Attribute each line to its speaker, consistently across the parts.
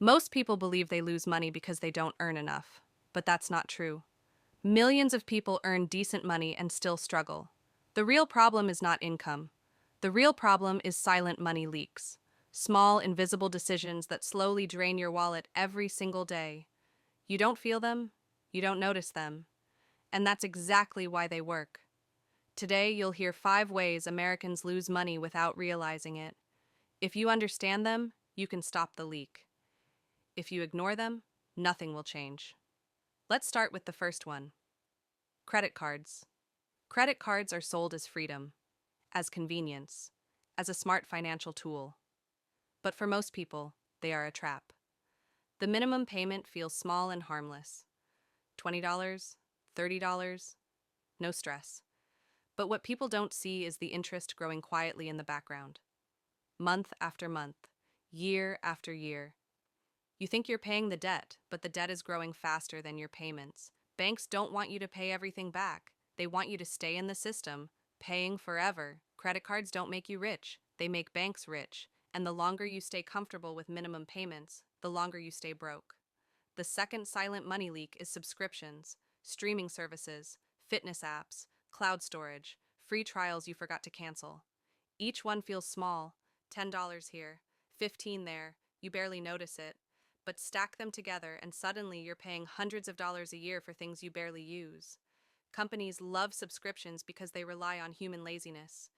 Speaker 1: Most people believe they lose money because they don't earn enough, but that's not true. Millions of people earn decent money and still struggle. The real problem is not income. The real problem is silent money leaks. Small, invisible decisions that slowly drain your wallet every single day. You don't feel them, you don't notice them, and that's exactly why they work. Today, you'll hear 5 ways Americans lose money without realizing it. If you understand them, you can stop the leak. If you ignore them, nothing will change. Let's start with the first one. Credit cards. Credit cards are sold as freedom, as convenience, as a smart financial tool. But for most people, they are a trap. The minimum payment feels small and harmless. $20, $30, no stress. But what people don't see is the interest growing quietly in the background. Month after month, year after year. You think you're paying the debt, but the debt is growing faster than your payments. Banks don't want you to pay everything back. They want you to stay in the system, paying forever. Credit cards don't make you rich, they make banks rich. And the longer you stay comfortable with minimum payments, the longer you stay broke. The second silent money leak is subscriptions, streaming services, fitness apps, cloud storage, free trials you forgot to cancel. Each one feels small, $10 here, 15 there, you barely notice it. But stack them together and suddenly you're paying hundreds of dollars a year for things you barely use. Companies love subscriptions because they rely on human laziness.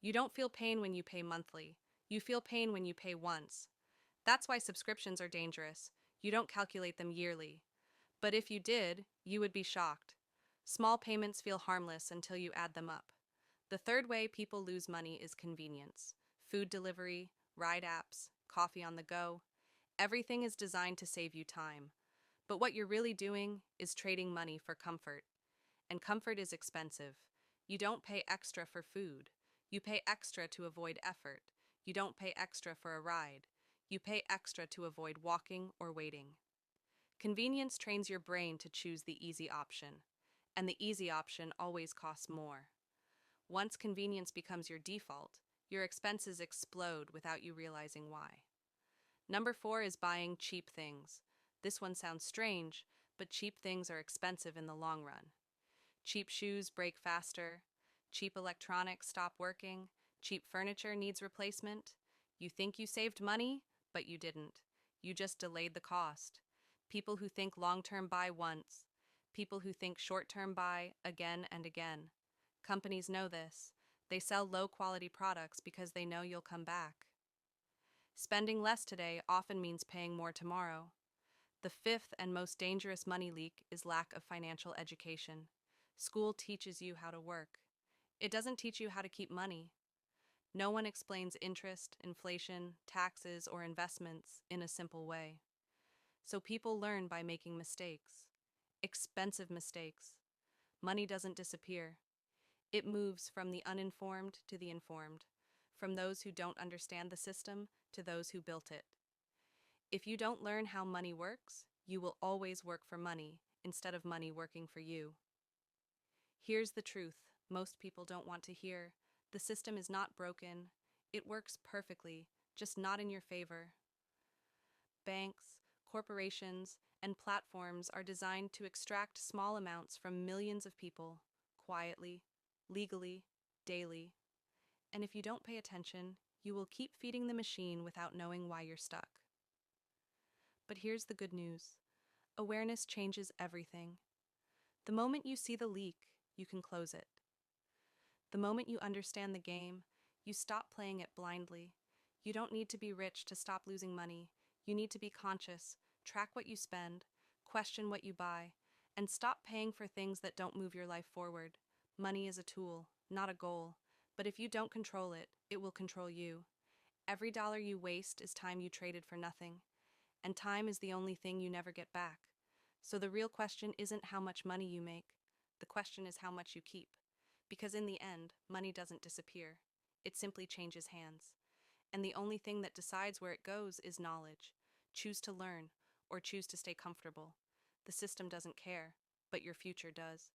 Speaker 1: You don't feel pain when you pay monthly. You feel pain when you pay once. That's why subscriptions are dangerous. You don't calculate them yearly. But if you did, you would be shocked. Small payments feel harmless until you add them up. The third way people lose money is convenience. Food delivery, ride apps, coffee on the go. Everything is designed to save you time. But what you're really doing is trading money for comfort. And comfort is expensive. You don't pay extra for food. You pay extra to avoid effort. You don't pay extra for a ride. You pay extra to avoid walking or waiting. Convenience trains your brain to choose the easy option. And the easy option always costs more. Once convenience becomes your default, your expenses explode without you realizing why. Number 4 is buying cheap things. This one sounds strange, but cheap things are expensive in the long run. Cheap shoes break faster. Cheap electronics stop working. Cheap furniture needs replacement. You think you saved money, but you didn't. You just delayed the cost. People who think long-term buy once. People who think short-term buy again and again. Companies know this. They sell low-quality products because they know you'll come back. Spending less today often means paying more tomorrow. The fifth and most dangerous money leak is lack of financial education. School teaches you how to work. It doesn't teach you how to keep money. No one explains interest, inflation, taxes, or investments in a simple way. So people learn by making mistakes. Expensive mistakes. Money doesn't disappear. It moves from the uninformed to the informed, from those who don't understand the system to those who built it. If you don't learn how money works, you will always work for money instead of money working for you. Here's the truth most people don't want to hear. The system is not broken. It works perfectly, just not in your favor. Banks, corporations, and platforms are designed to extract small amounts from millions of people, quietly, legally, daily. And if you don't pay attention, you will keep feeding the machine without knowing why you're stuck. But here's the good news. Awareness changes everything. The moment you see the leak, you can close it. The moment you understand the game, you stop playing it blindly. You don't need to be rich to stop losing money. You need to be conscious, track what you spend, question what you buy, and stop paying for things that don't move your life forward. Money is a tool, not a goal. But if you don't control it, it will control you. Every dollar you waste is time you traded for nothing. And time is the only thing you never get back. So the real question isn't how much money you make. The question is how much you keep. Because in the end, money doesn't disappear. It simply changes hands. And the only thing that decides where it goes is knowledge. Choose to learn or choose to stay comfortable. The system doesn't care, but your future does.